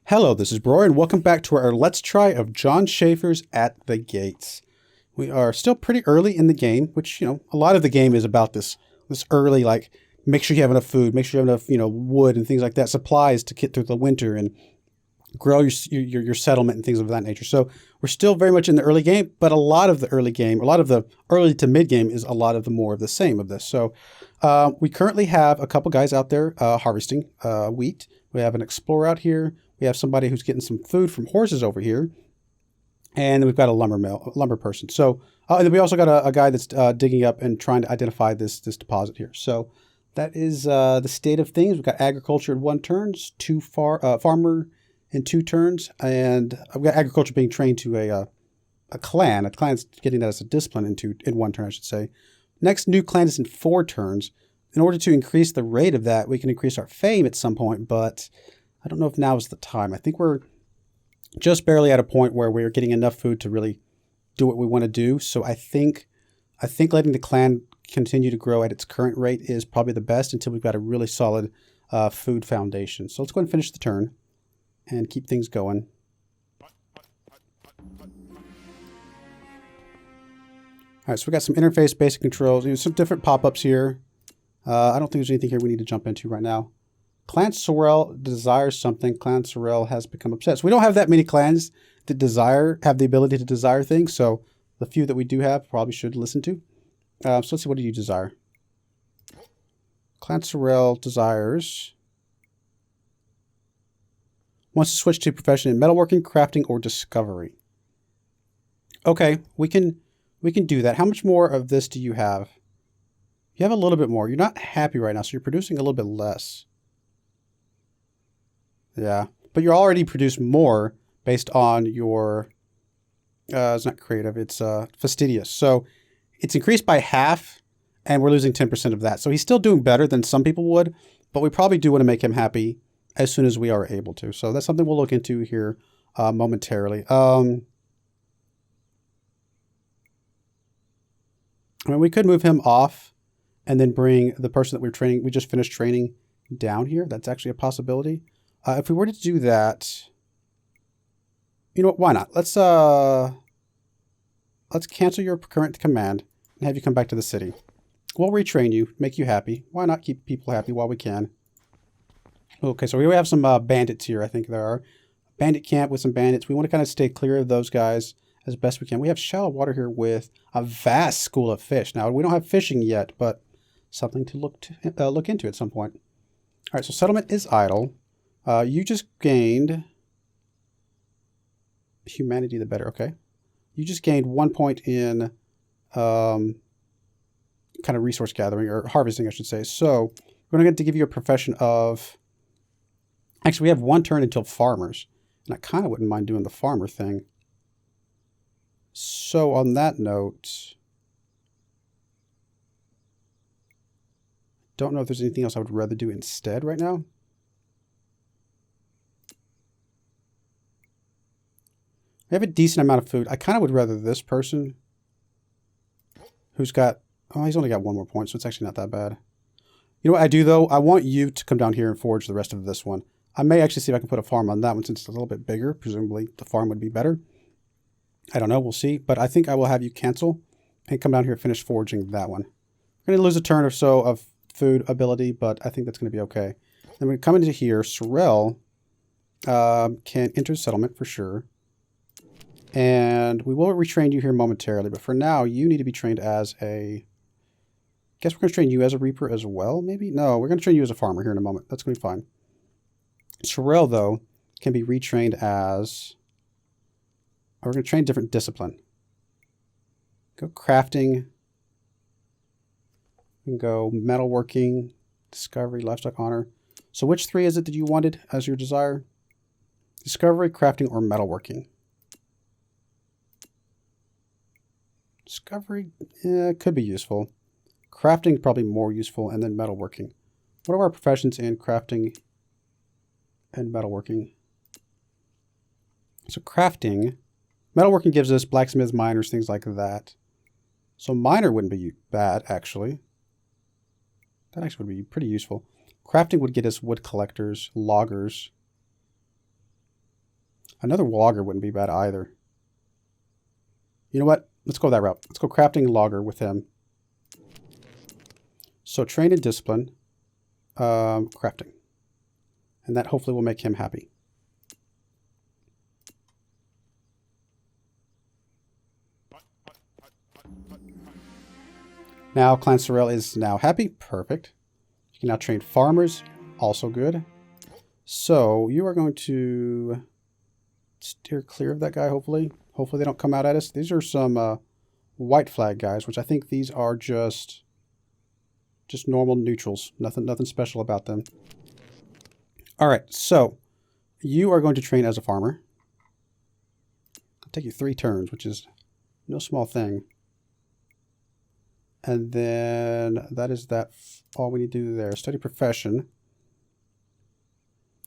Hello, this is Broyar, and welcome back to our Let's Try of Jon Shafer's At the Gates. We are still pretty early in the game, which, a lot of the game is about this early, like, make sure you have enough food, make sure you have enough, wood and things like that, supplies to get through the winter and grow your settlement and things of that nature. So we're still very much in the early game, but a lot of the early to mid game is a lot of the more of the same of this. So we currently have a couple guys out there harvesting wheat. We have an explorer out here. We have somebody who's getting some food from horses over here. And then we've got a lumber person. So and then we also got a guy that's digging up and trying to identify this deposit here. So that is the state of things. We've got agriculture in 1 turn, farmer in 2 turns, and I've got agriculture being trained to a clan. A clan's getting that as a discipline in 1 turn, I should say. Next new clan is in 4 turns. In order to increase the rate of that, we can increase our fame at some point, but I don't know if now is the time. I think we're just barely at a point where we're getting enough food to really do what we want to do. So I think letting the clan continue to grow at its current rate is probably the best until we've got a really solid food foundation. So let's go ahead and finish the turn and keep things going. All right, so we got some interface basic controls. There's some different pop-ups here. I don't think there's anything here we need to jump into right now. Clan Sorrel desires something. Clan Sorrel has become upset. So we don't have that many clans that have the ability to desire things. So the few that we do have probably should listen to. So let's see, what do you desire? Clan Sorrel desires... wants to switch to profession in metalworking, crafting, or discovery. Okay, we can do that. How much more of this do you have? You have a little bit more. You're not happy right now, so you're producing a little bit less. Yeah, but you already produce more based on your, it's not creative, it's fastidious. So it's increased by half, and we're losing 10% of that. So he's still doing better than some people would, but we probably do want to make him happy as soon as we are able to. So that's something we'll look into here momentarily. I mean, we could move him off and then bring the person that we just finished training down here. That's actually a possibility. If we were to do that, you know what, why not? Let's cancel your current command and have you come back to the city. We'll retrain you, make you happy. Why not keep people happy while we can? Okay, so we have some bandits here, I think there are. Bandit camp with some bandits. We want to kind of stay clear of those guys as best we can. We have shallow water here with a vast school of fish. Now, we don't have fishing yet, but something to look into at some point. All right, so settlement is idle. You just gained humanity the better. Okay. You just gained 1 point in kind of resource gathering or harvesting, I should say. So we're going to get to give you a profession of... Actually, we have 1 turn until farmers. And I kind of wouldn't mind doing the farmer thing. So on that note, don't know if there's anything else I would rather do instead right now. We have a decent amount of food. I kind of would rather this person who's got... Oh, he's only got 1 more point, so it's actually not that bad. You know what I do, though? I want you to come down here and forage the rest of this one. I may actually see if I can put a farm on that one since it's a little bit bigger. Presumably, the farm would be better. I don't know. We'll see. But I think I will have you cancel and come down here and finish foraging that one. We're going to lose a turn or so of food ability, but I think that's going to be okay. Then we come into here. Sorrel can enter settlement for sure. And we will retrain you here momentarily. But for now, you need to be trained as a... I guess we're going to train you as a reaper as well, maybe? No, we're going to train you as a farmer here in a moment. That's going to be fine. Sorrel, though, can be retrained as... We're going to train different discipline. Go crafting. We can go metalworking, discovery, livestock honor. So which 3 is it that you wanted as your desire? Discovery, crafting, or metalworking? Discovery could be useful. Crafting probably more useful, and then metalworking. What are our professions in crafting and metalworking? So crafting, metalworking gives us blacksmiths, miners, things like that. So miner wouldn't be bad, actually. That actually would be pretty useful. Crafting would get us wood collectors, loggers. Another logger wouldn't be bad either. You know what? Let's go that route. Let's go crafting logger with him. So train and discipline. Crafting. And that hopefully will make him happy. Now Clan Sorrel is now happy. Perfect. You can now train farmers. Also good. So you are going to steer clear of that guy, hopefully. Hopefully they don't come out at us. These are some white flag guys, which I think these are just normal neutrals. Nothing special about them. All right, so you are going to train as a farmer. It'll take you 3 turns, which is no small thing. And then that is all we need to do there. Study profession.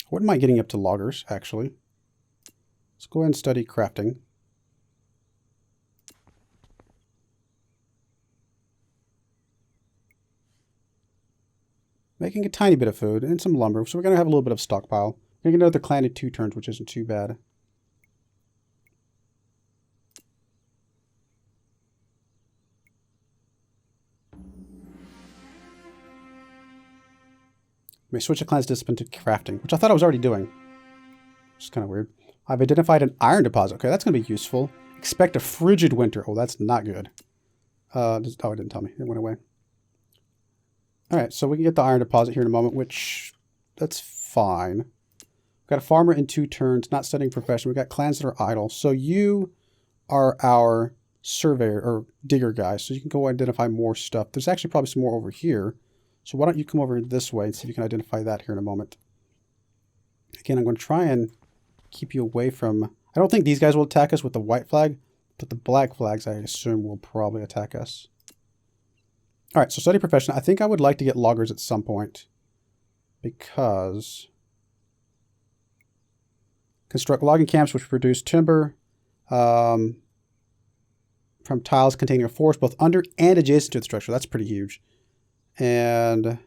I wouldn't mind getting up to loggers, actually. Let's go ahead and study crafting. Making a tiny bit of food and some lumber, so we're going to have a little bit of stockpile. We're going to get another clan in 2 turns, which isn't too bad. May switch a clan's discipline to crafting, which I thought I was already doing. Which is kind of weird. I've identified an iron deposit. Okay, that's going to be useful. Expect a frigid winter. Oh, that's not good. Oh, it didn't tell me. It went away. All right, so we can get the iron deposit here in a moment, which that's fine. We've got a farmer in 2 turns, not studying profession. We've got clans that are idle. So you are our surveyor or digger guy, so you can go identify more stuff. There's actually probably some more over here. So why don't you come over this way and see if you can identify that here in a moment. Again, I'm going to try and keep you away from... I don't think these guys will attack us with the white flag, but the black flags, I assume, will probably attack us. All right, so study profession. I think I would like to get loggers at some point because construct logging camps which produce timber from tiles containing a forest both under and adjacent to the structure. That's pretty huge. And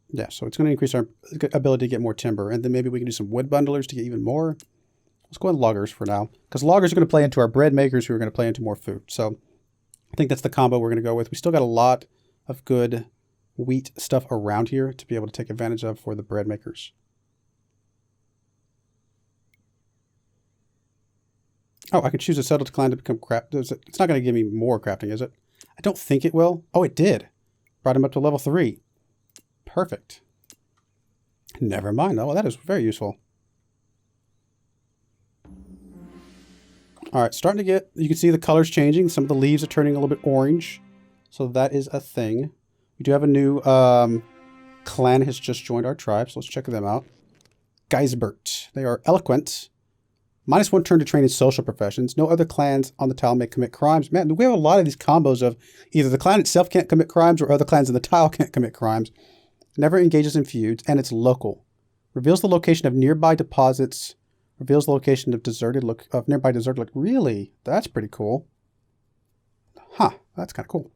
yeah, so it's going to increase our ability to get more timber. And then maybe we can do some wood bundlers to get even more. Let's go with loggers for now, because loggers are going to play into our bread makers who are going to play into more food. So I think that's the combo we're going to go with. We still got a lot of good wheat stuff around here to be able to take advantage of for the bread makers. Oh, I can choose a settled clan to become craft. It's not going to give me more crafting, is it? I don't think it will. Oh, it did. Brought him up to level 3. Perfect. Never mind. Oh, well, that is very useful. All right, starting to get, you can see the colors changing. Some of the leaves are turning a little bit orange. So that is a thing. We do have a new clan has just joined our tribe, so let's check them out. Geisbert. They are eloquent. -1 turn to train in social professions. No other clans on the tile may commit crimes. Man, we have a lot of these combos of either the clan itself can't commit crimes or other clans in the tile can't commit crimes. Never engages in feuds, and it's local. Reveals the location of nearby deposits. Reveals the location of nearby deserted. Really? That's pretty cool. Huh. That's kind of cool.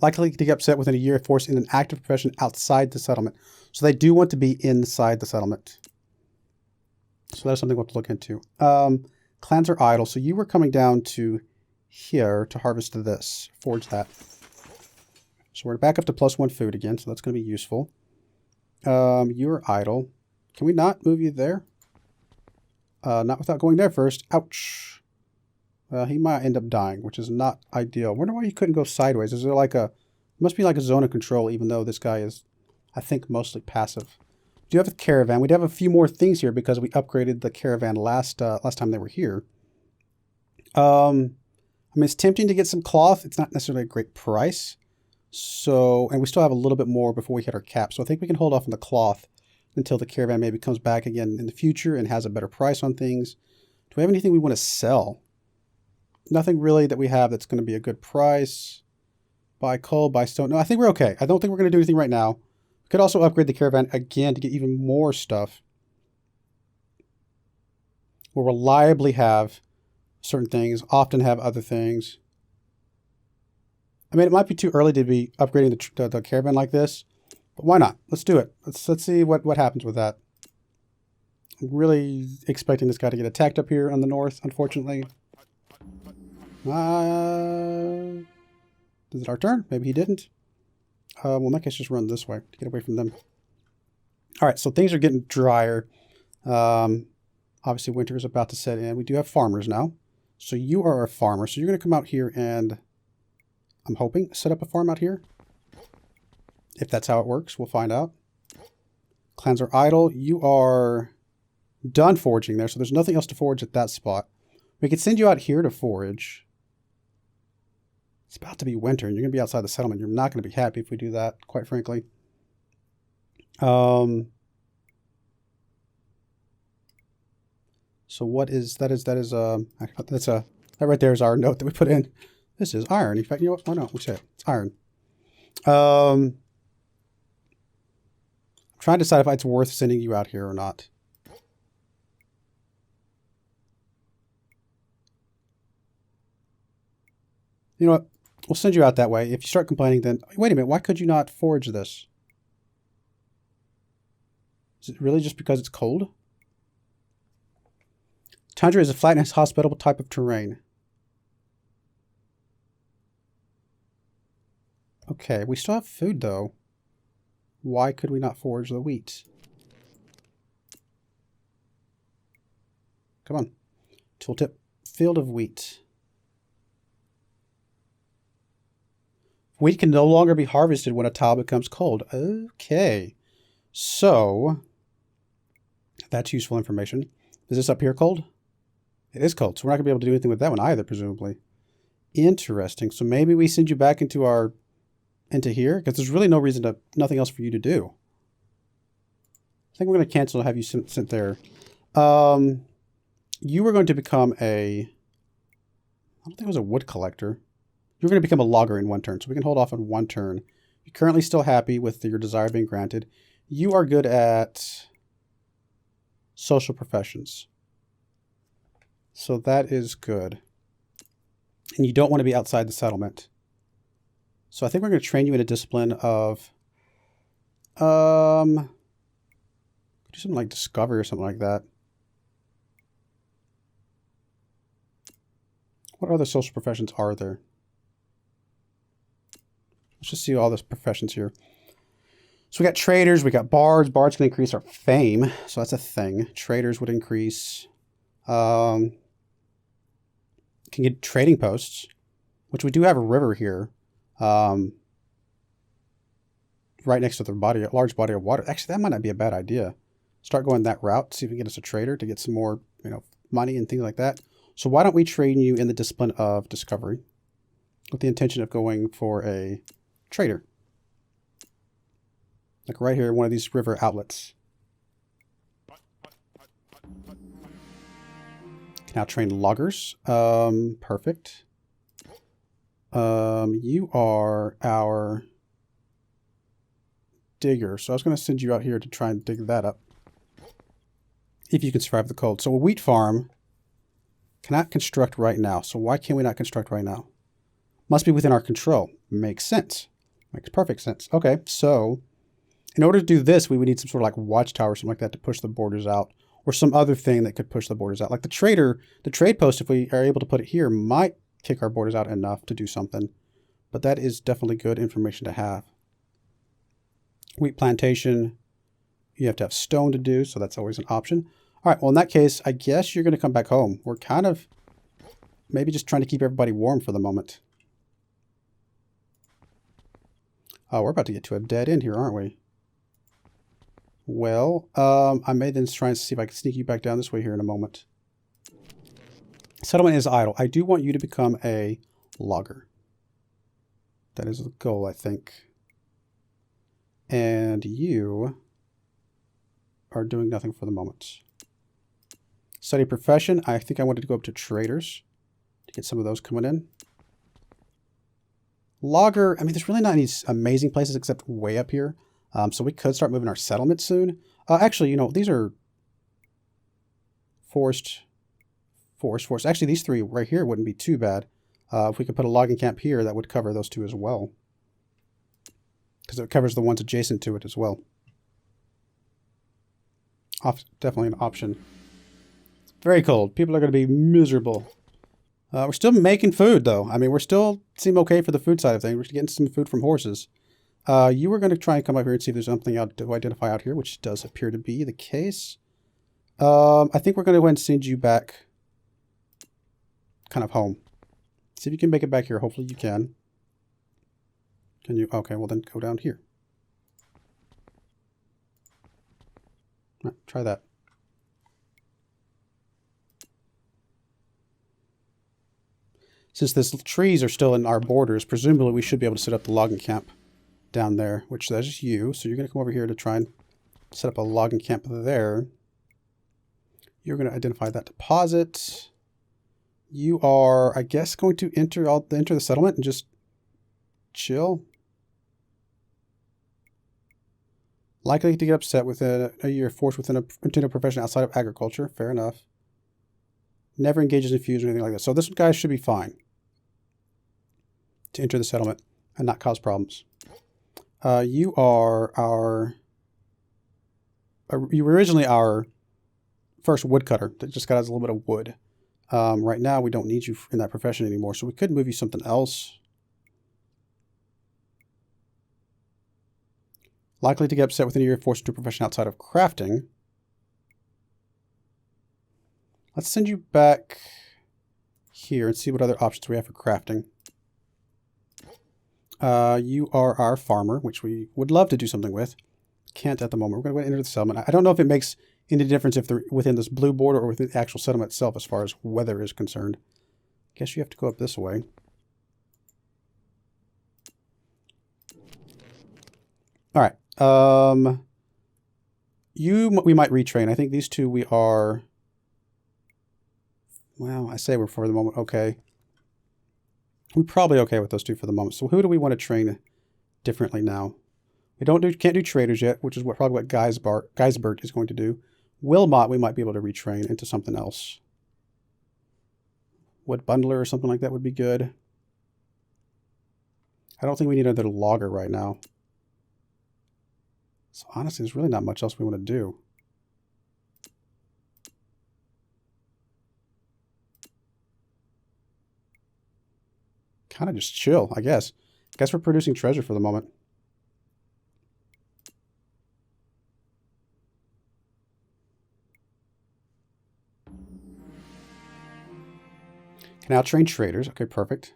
Likely to get upset within a year if forced in an active profession outside the settlement. So they do want to be inside the settlement. So that's something we'll have to look into. Clans are idle. So you were coming down to here to harvest this. Forge that. So we're back up to +1 food again. So that's going to be useful. You're idle. Can we not move you there? Not without going there first. Ouch. He might end up dying, which is not ideal. I wonder why you couldn't go sideways. Is there like must be like a zone of control, even though this guy is, I think, mostly passive. Do you have a caravan? We do have a few more things here because we upgraded the caravan last time they were here. I mean, it's tempting to get some cloth. It's not necessarily a great price. So, and we still have a little bit more before we hit our cap. So I think we can hold off on the cloth until the caravan maybe comes back again in the future and has a better price on things. Do we have anything we want to sell? Nothing really that we have that's going to be a good price. Buy coal, buy stone. No, I think we're okay. I don't think we're going to do anything right now. We could also upgrade the caravan again to get even more stuff. We'll reliably have certain things, often have other things. I mean, it might be too early to be upgrading the caravan like this, but why not? Let's do it. Let's see what happens with that. I'm really expecting this guy to get attacked up here on the north, unfortunately. Is it our turn? Maybe he didn't. Well, in that case, just run this way to get away from them. All right, so things are getting drier. Obviously, winter is about to set in. We do have farmers now. So you are a farmer. So you're going to come out here and, I'm hoping, set up a farm out here. If that's how it works, we'll find out. Clans are idle. You are done foraging there, so there's nothing else to forage at that spot. We could send you out here to forage. It's about to be winter, and you're going to be outside the settlement. You're not going to be happy if we do that, quite frankly. So what is that? That right there is our note that we put in. This is iron. In fact, you know what? Why not? We say it. It's iron. I'm trying to decide if it's worth sending you out here or not. You know what? We'll send you out that way. If you start complaining, then wait a minute. Why could you not forage this? Is it really just because it's cold? Tundra is a flat and hospitable type of terrain. Okay, we still have food though. Why could we not forage the wheat? Come on. Tooltip. Field of wheat. Wheat can no longer be harvested when a tile becomes cold. Okay. So, that's useful information. Is this up here cold? It is cold, so we're not going to be able to do anything with that one either, presumably. Interesting. So maybe we send you back into here, because there's really no reason nothing else for you to do. I think we're going to cancel and have you sent there. You were going to become I don't think it was a wood collector. You're going to become a logger in one turn, so we can hold off on one turn. You're currently still happy with your desire being granted. You are good at social professions. So that is good. And you don't want to be outside the settlement. So I think we're going to train you in a discipline of do something like discovery or something like that. What other social professions are there? Let's just see all those professions here. So we got traders, we got bards. Bards can increase our fame, so that's a thing. Traders would increase. Can get trading posts, which we do have a river here, right next to the large body of water. Actually, that might not be a bad idea. Start going that route, see if we can get us a trader to get some more, money and things like that. So why don't we train you in the discipline of discovery with the intention of going for a trader? Like right here, one of these river outlets. Can now train loggers. Perfect. You are our digger. So I was going to send you out here to try and dig that up. If you can survive the cold. So a wheat farm cannot construct right now. So why can't we not construct right now? Must be within our control. Makes sense. Makes perfect sense. Okay, so in order to do this, we would need some sort of like watchtower or something like that to push the borders out, or some other thing that could push the borders out. Like the trade post, if we are able to put it here, might kick our borders out enough to do something. But that is definitely good information to have. Wheat plantation, you have to have stone to do, so that's always an option. All right, well, in that case, I guess you're going to come back home. We're kind of maybe just trying to keep everybody warm for the moment. Oh, we're about to get to a dead end here, aren't we? Well, I may then try and see if I can sneak you back down this way here in a moment. Settlement is idle. I do want you to become a logger. That is the goal, I think. And you are doing nothing for the moment. Study profession. I think I wanted to go up to traders to get some of those coming in. Logger, I mean, there's really not any amazing places except way up here. So we could start moving our settlement soon. Actually, these are forest. Actually, these three right here wouldn't be too bad. If we could put a logging camp here, that would cover those two as well. Because it covers the ones adjacent to it as well. Definitely an option. It's very cold. People are going to be miserable. We're still making food, though. I mean, we're still seem okay for the food side of things. We're getting some food from horses. You were going to try and come up here and see if there's something out to identify out here, which does appear to be the case. I think we're going to go ahead and send you back kind of home. See if you can make it back here. Hopefully you can. Can you? Okay, well then go down here. Right, try that. Since the trees are still in our borders, presumably we should be able to set up the logging camp down there, which that is you. So you're going to come over here to try and set up a logging camp there. You're going to identify that deposit. You are, I guess, going to enter the settlement and just chill. Likely to get upset with a year forced within a profession outside of agriculture. Fair enough. Never engages in feuds or anything like that. So this guy should be fine to enter the settlement and not cause problems. You are you were originally our first woodcutter that just got us a little bit of wood. Right now, we don't need you in that profession anymore, so we could move you something else. Likely to get upset within a year forced into a profession outside of crafting. Let's send you back here and see what other options we have for crafting. You are our farmer, which we would love to do something with. Can't at the moment. We're going to enter the settlement. I don't know if it makes any difference if they're within this blue border or within the actual settlement itself as far as weather is concerned. Guess you have to go up this way. All right. We might retrain. I think these two we are... Well, I say we're for the moment okay. We're probably okay with those two for the moment. So who do we want to train differently now? We can't do traders yet, which is probably what Geisbert is going to do. Wilmot, we might be able to retrain into something else. Wood bundler or something like that would be good. I don't think we need another logger right now. So honestly, there's really not much else we want to do. Kind of just chill, I guess. Guess we're producing treasure for the moment. Can now train traders. Okay, perfect.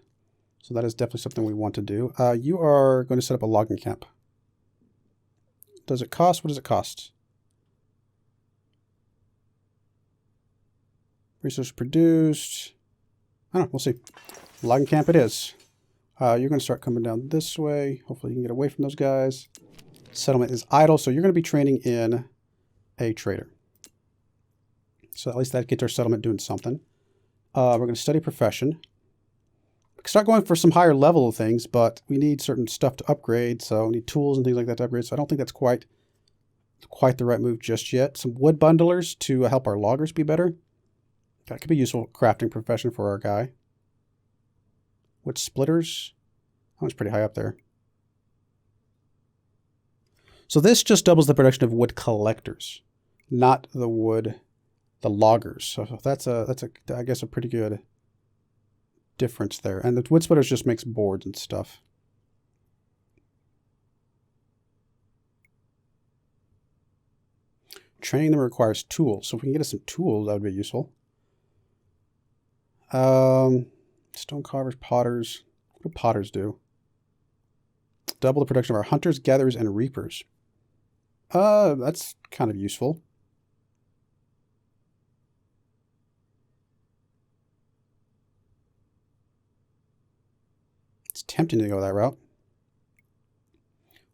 So that is definitely something we want to do. You are going to set up a logging camp. Does it cost? What does it cost? Resource produced. I don't know. We'll see. Logging camp it is. You're going to start coming down this way. Hopefully you can get away from those guys. Settlement is idle, so you're going to be training in a trader. So at least that gets our settlement doing something. We're going to study profession. We can start going for some higher level of things, but we need certain stuff to upgrade, so we need tools and things like that to upgrade. So I don't think that's quite the right move just yet. Some wood bundlers to help our loggers be better. That could be useful crafting profession for our guy. Wood splitters. That one's pretty high up there. So this just doubles the production of wood collectors, not the loggers. So that's I guess a pretty good difference there. And the wood splitters just makes boards and stuff. Training them requires tools. So if we can get us some tools, that would be useful. Stone carvers, potters. What do potters do? Double the production of our hunters, gatherers, and reapers. That's kind of useful. It's tempting to go that route.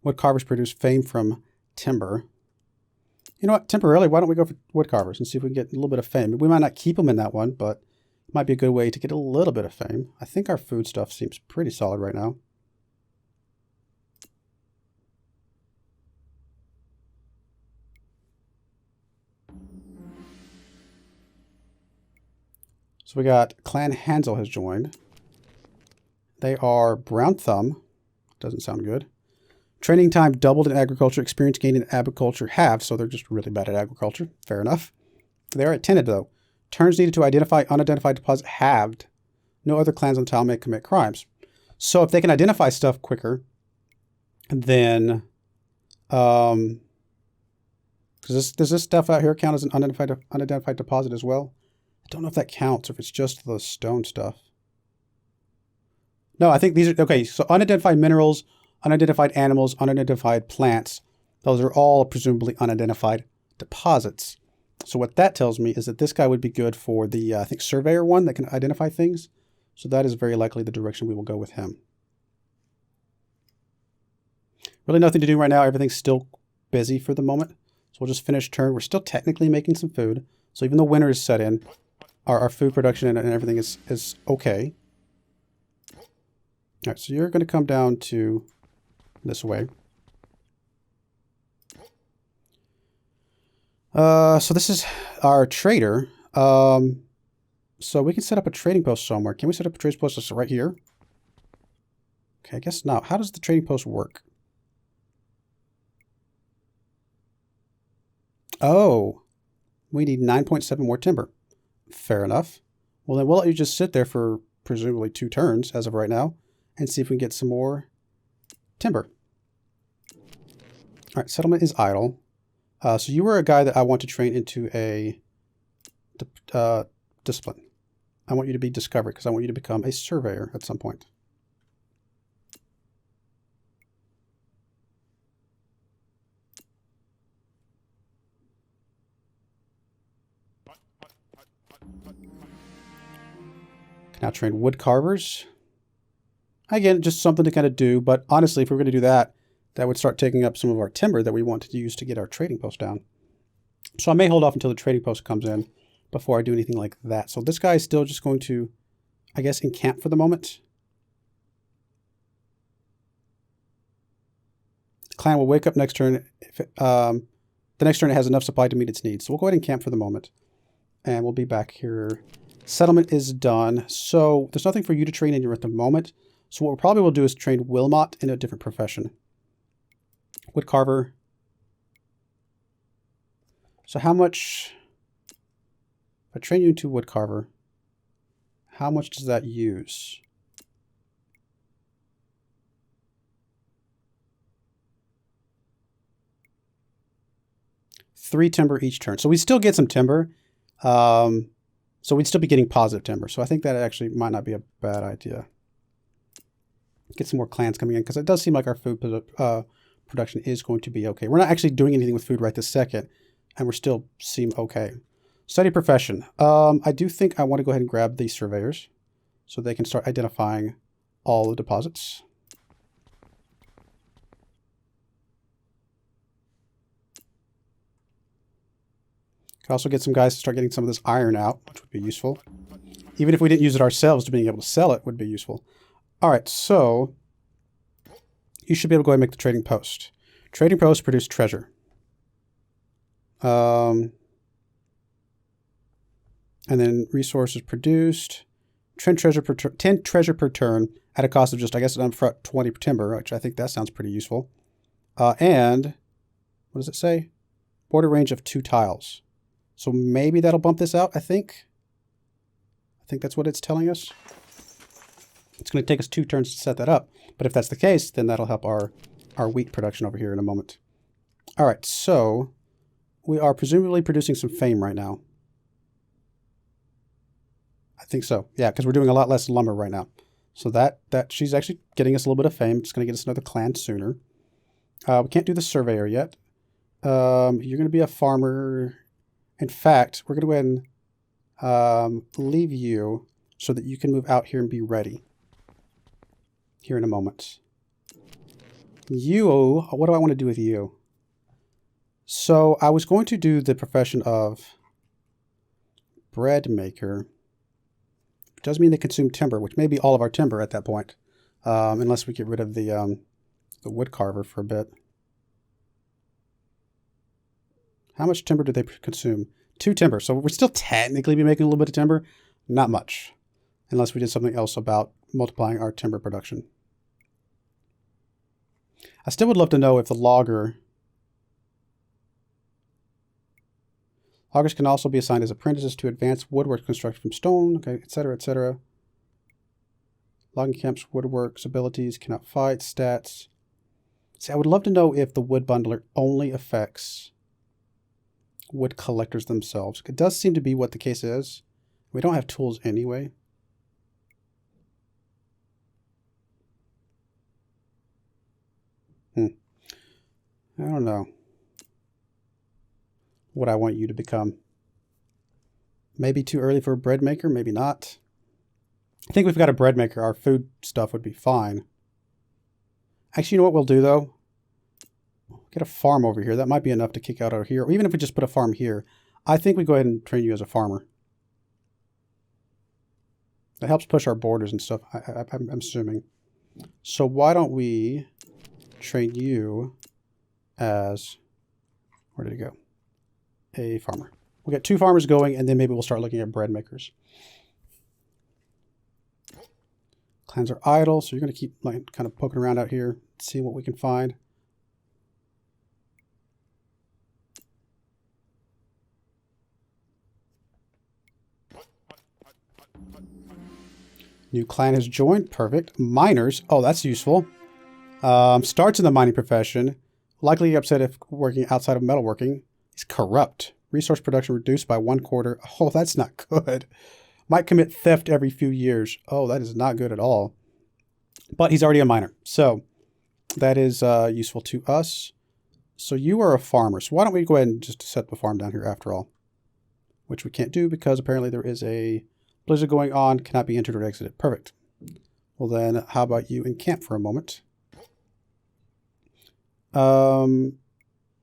Wood carvers produce fame from timber. You know what? Temporarily, why don't we go for wood carvers and see if we can get a little bit of fame? We might not keep them in that one, but it might be a good way to get a little bit of fame. I think our food stuff seems pretty solid right now. So we got Clan Hansel has joined. They are Brown Thumb. Doesn't sound good. Training time doubled in agriculture. Experience gained in agriculture halved. So they're just really bad at agriculture. Fair enough. They're at tenant though. Turns needed to identify unidentified deposit halved. No other clans on the tile may commit crimes. So if they can identify stuff quicker, then does this stuff out here count as an unidentified deposit as well? I don't know if that counts or if it's just the stone stuff. No, I think these are okay. So unidentified minerals, unidentified animals, unidentified plants. Those are all presumably unidentified deposits. So what that tells me is that this guy would be good for the, I think, surveyor one that can identify things. So that is very likely the direction we will go with him. Really nothing to do right now. Everything's still busy for the moment. So we'll just finish turn. We're still technically making some food. So even though winter is set in, our food production and everything is okay. All right, so you're going to come down to this way. So this is our trader. So we can set up a trading post somewhere. Can we set up a trading post just right here? Okay, I guess not. How does the trading post work? Oh, we need 9.7 more timber. Fair enough. Well, then we'll let you just sit there for presumably 2 turns as of right now and see if we can get some more timber. All right, settlement is idle. So you were a guy that I want to train into a discipline. I want you to be discovered because I want you to become a surveyor at some point. Can now train wood carvers. Again, just something to kind of do, but honestly, if we're going to do that, that would start taking up some of our timber that we want to use to get our trading post down. So I may hold off until the trading post comes in before I do anything like that. So this guy is still just going to, I guess, encamp for the moment. The clan will wake up next turn. If the next turn it has enough supply to meet its needs. So we'll go ahead and camp for the moment. And we'll be back here. Settlement is done. So there's nothing for you to train in at the moment. So what we probably will do is train Wilmot in a different profession. Wood carver. So how much, if I train you into wood carver, how much does that use? Three timber each turn. So we still get some timber. So we'd still be getting positive timber. So I think that actually might not be a bad idea. Get some more clans coming in because it does seem like our food production is going to be okay. We're not actually doing anything with food right this second, and we still seem okay. Study profession. I do think I want to go ahead and grab these surveyors so they can start identifying all the deposits. Could also get some guys to start getting some of this iron out, which would be useful. Even if we didn't use it ourselves, to being able to sell it would be useful. All right, so you should be able to go ahead and make the trading post. Trading post produce treasure. And then resources produced. 10 treasure per turn at a cost of just, I guess, an upfront 20 timber, which I think that sounds pretty useful. And what does it say? Border range of 2 tiles. So maybe that'll bump this out, I think. I think that's what it's telling us. It's going to take us 2 turns to set that up. But if that's the case, then that'll help our wheat production over here in a moment. All right, so we are presumably producing some fame right now. I think so. Yeah, because we're doing a lot less lumber right now. So that she's actually getting us a little bit of fame. It's going to get us another clan sooner. We can't do the surveyor yet. You're going to be a farmer. In fact, we're going to go ahead and leave you so that you can move out here and be ready here in a moment. You, what do I want to do with you? So I was going to do the profession of bread maker. It does mean they consume timber, which may be all of our timber at that point, unless we get rid of the wood carver for a bit. How much timber do they consume? 2 timber. So we're still technically be making a little bit of timber. Not much. Unless we did something else about multiplying our timber production. I still would love to know if the loggers can also be assigned as apprentices to advanced woodwork construction from stone, okay, etc., etc. Logging camps, woodworks, abilities, cannot fight, stats. See, I would love to know if the wood bundler only affects wood collectors themselves. It does seem to be what the case is. We don't have tools anyway. I don't know what I want you to become. Maybe too early for a bread maker, maybe not. I think if we've got a bread maker, our food stuff would be fine. Actually, you know what we'll do, though? Get a farm over here. That might be enough to kick out over here. Or even if we just put a farm here, I think we go ahead and train you as a farmer. That helps push our borders and stuff, I'm assuming. So why don't we train you as, where did it go? A farmer. We'll get 2 farmers going, and then maybe we'll start looking at bread makers. Clans are idle, so you're going to keep like kind of poking around out here, see what we can find. New clan has joined. Perfect. Miners. Oh, that's useful. Starts in the mining profession. Likely upset if working outside of metalworking. He's corrupt. Resource production reduced by 1/4. Oh, that's not good. Might commit theft every few years. Oh, that is not good at all. But he's already a miner. So that is useful to us. So you are a farmer. So why don't we go ahead and just set the farm down here after all? Which we can't do because apparently there is a blizzard going on. Cannot be entered or exited. Perfect. Well then, how about you encamp for a moment? Oh,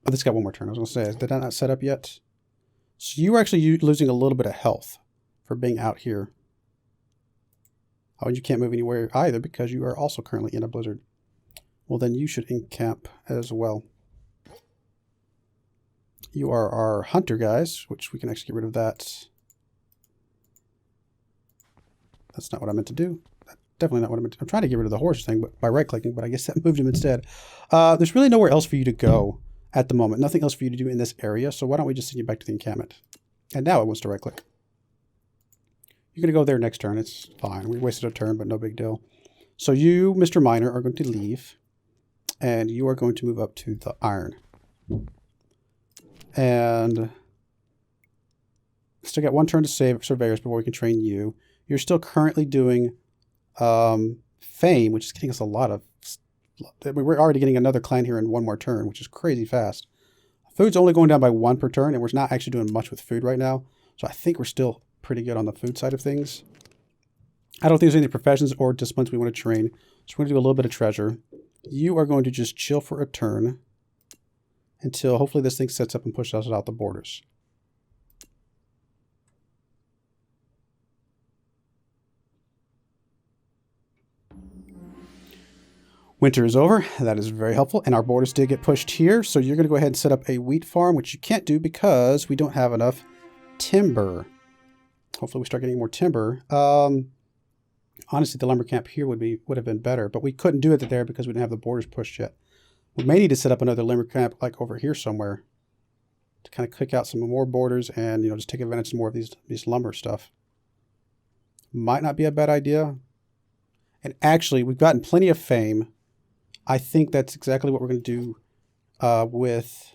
this got one more turn. I was going to say, did I not set up yet? So you are actually losing a little bit of health for being out here. Oh, and you can't move anywhere either because you are also currently in a blizzard. Well, then you should encamp as well. You are our hunter guys, which we can actually get rid of that. That's not what I meant to do. That's definitely not what I meant to do. I'm trying to get rid of the horse thing but by right-clicking, but I guess that moved him instead. There's really nowhere else for you to go at the moment. Nothing else for you to do in this area, so why don't we just send you back to the encampment? And now it wants to right-click. You're going to go there next turn. It's fine. We wasted a turn, but no big deal. So you, Mr. Miner, are going to leave. And you are going to move up to the iron. And still got 1 turn to save surveyors before we can train you. You're still currently doing fame, which is getting us a lot of... We're already getting another clan here in 1 more turn, which is crazy fast. Food's only going down by 1 per turn, and we're not actually doing much with food right now. So I think we're still pretty good on the food side of things. I don't think there's any professions or disciplines we want to train. So we're going to do a little bit of treasure. You are going to just chill for a turn until hopefully this thing sets up and pushes us out the borders. Winter is over. That is very helpful. And our borders did get pushed here. So you're going to go ahead and set up a wheat farm, which you can't do because we don't have enough timber. Hopefully we start getting more timber. Honestly, the lumber camp here would have been better, but we couldn't do it there because we didn't have the borders pushed yet. We may need to set up another lumber camp like over here somewhere to kind of kick out some more borders and just take advantage of more of these lumber stuff. Might not be a bad idea. And actually, we've gotten plenty of fame. I think that's exactly what we're going to do with...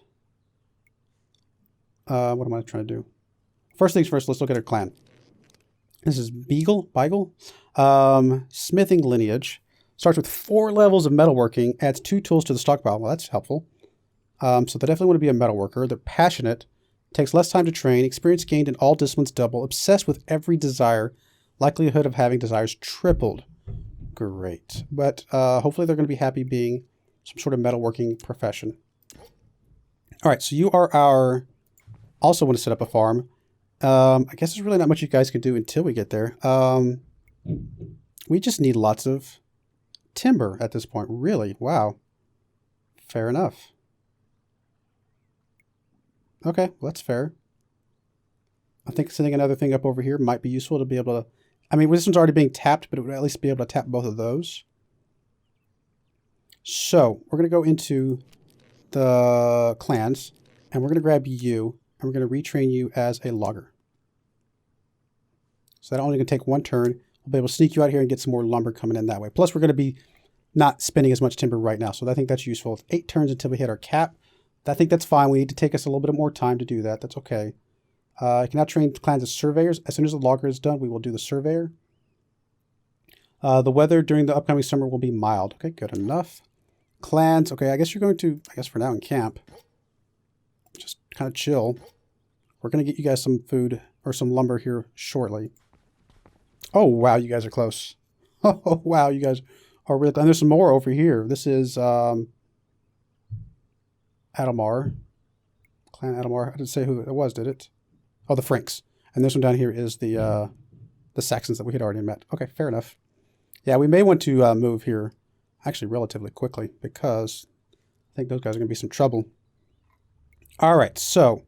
what am I trying to do? First things first, let's look at our clan. This is Beagle, smithing lineage. Starts with 4 levels of metalworking, adds 2 tools to the stockpile. Well, that's helpful. So they definitely want to be a metalworker. They're passionate, takes less time to train, experience gained in all disciplines double, obsessed with every desire, likelihood of having desires tripled. Great. But hopefully they're going to be happy being some sort of metalworking profession. All right, so you are our... Also want to set up a farm. I guess there's really not much you guys can do until we get there. We just need lots of timber at this point. Really? Wow. Fair enough. Okay, well, that's fair. I think sending another thing up over here might be useful to be able to... I mean, this one's already being tapped, but it would at least be able to tap both of those. So we're going to go into the clans, and we're going to grab you, and we're going to retrain you as a logger. So that only going to take 1 turn. We'll be able to sneak you out here and get some more lumber coming in that way. Plus, we're going to be not spending as much timber right now, so I think that's useful. It's 8 turns until we hit our cap. I think that's fine. We need to take us a little bit more time to do that. That's okay. I can now train clans as surveyors. As soon as the logger is done, we will do the surveyor. The weather during the upcoming summer will be mild. Okay, good enough. Clans. Okay, I guess you're going to, for now, in camp. Just kind of chill. We're going to get you guys some food or some lumber here shortly. Oh, wow, you guys are close. Oh, wow, you guys are really... And there's some more over here. This is Adamar. Clan Adamar. I didn't say who it was, did it? Oh, the Franks. And this one down here is the Saxons that we had already met. Okay, fair enough. Yeah, we may want to move here actually relatively quickly because I think those guys are going to be some trouble. All right, so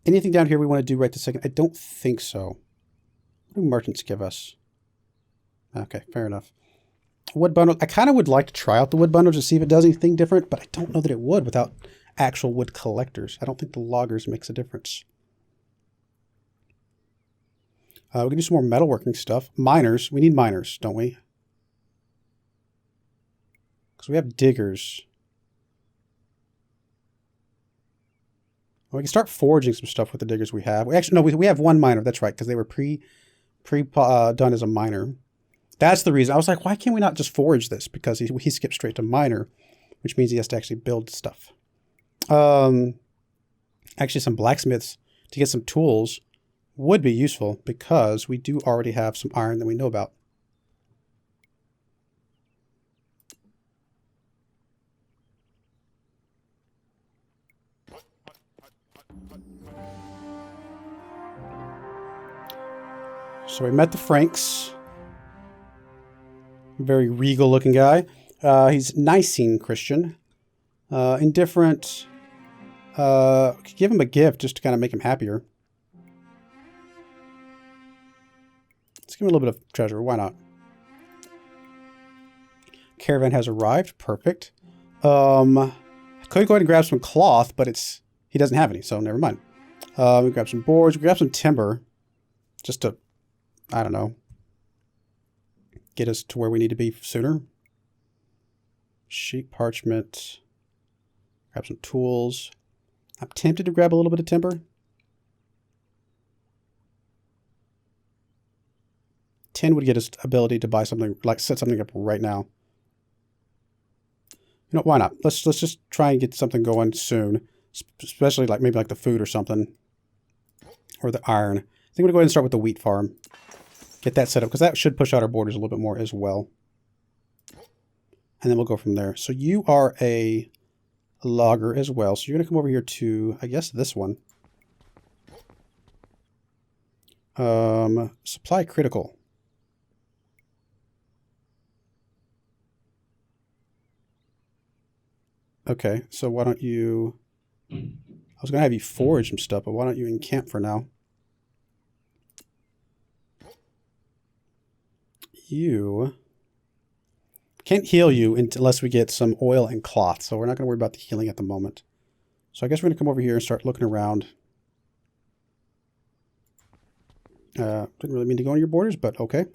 anything down here we want to do right this second? I don't think so. What do merchants give us? Okay, fair enough. Wood bundle. I kind of would like to try out the wood bundles to see if it does anything different, but I don't know that it would without actual wood collectors. I don't think the loggers makes a difference. We can do some more metalworking stuff. Miners. We need miners, don't we? Because we have diggers. Well, we can start forging some stuff with the diggers we have. We have 1 miner. That's right, because they were done as a miner. That's the reason. I was like, why can't we not just forge this? Because he skipped straight to miner, which means he has to actually build stuff. Actually, some blacksmiths to get some tools would be useful because we do already have some iron that we know about. So we met the Franks. Very regal looking guy. He's Nicene Christian. Indifferent. Give him a gift just to kind of make him happier. Let's give him a little bit of treasure. Why not? Caravan has arrived. Perfect. I could go ahead and grab some cloth, but he doesn't have any, so never mind. We grab some boards. We grab some timber just to, I don't know, get us to where we need to be sooner. Sheep, parchment. Grab some tools. I'm tempted to grab a little bit of timber. 10 would get us ability to buy something, like set something up right now. You know, why not? Let's just try and get something going soon, especially like maybe like the food or something, or the iron. I think I'm gonna go ahead and start with the wheat farm. Get that set up because that should push out our borders a little bit more as well. And then we'll go from there. So you are a logger as well. So you're gonna come over here to, I guess, this one. Supply critical. Okay, so why don't you... I was going to have you forage some stuff, but why don't you encamp for now? You... Can't heal you unless we get some oil and cloth, so we're not going to worry about the healing at the moment. So I guess we're going to come over here and start looking around. Didn't really mean to go on your borders, but okay.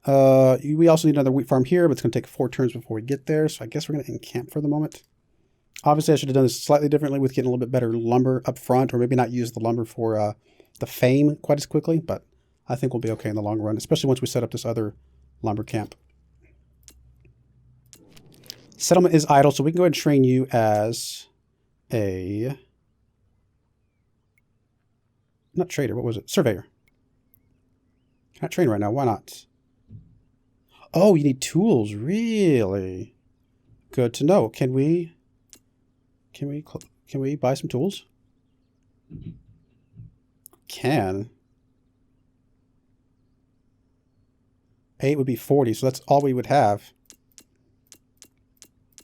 We also need another wheat farm here, but it's going to take 4 turns before we get there, so I guess we're going to encamp for the moment. Obviously, I should have done this slightly differently with getting a little bit better lumber up front, or maybe not use the lumber for the fame quite as quickly, but I think we'll be okay in the long run, especially once we set up this other lumber camp. Settlement is idle, so we can go ahead and train you as a... Not trader, what was it? Surveyor. Can't train right now, why not? Oh, you need tools, really? Good to know. Can we buy some tools? Can. 8 would be 40, so that's all we would have.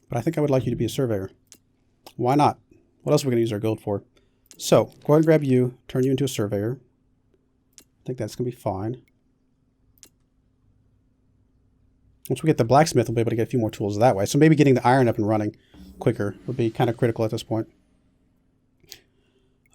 But I think I would like you to be a surveyor. Why not? What else are we going to use our gold for? So, go ahead and grab you, turn you into a surveyor. I think that's going to be fine. Once we get the blacksmith, we'll be able to get a few more tools that way. So maybe getting the iron up and running quicker would be kind of critical at this point.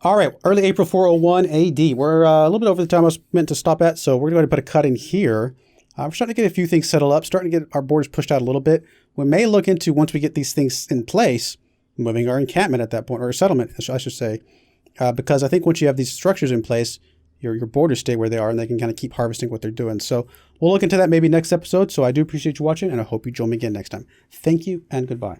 All right, early April 401 AD. We're a little bit over the time I was meant to stop at, so we're going to put a cut in here. We're starting to get a few things settled up, starting to get our borders pushed out a little bit. We may look into, once we get these things in place, moving our encampment at that point, or settlement, I should say, because I think once you have these structures in place, your borders stay where they are, and they can kind of keep harvesting what they're doing. So we'll look into that maybe next episode. So I do appreciate you watching, and I hope you join me again next time. Thank you, and goodbye.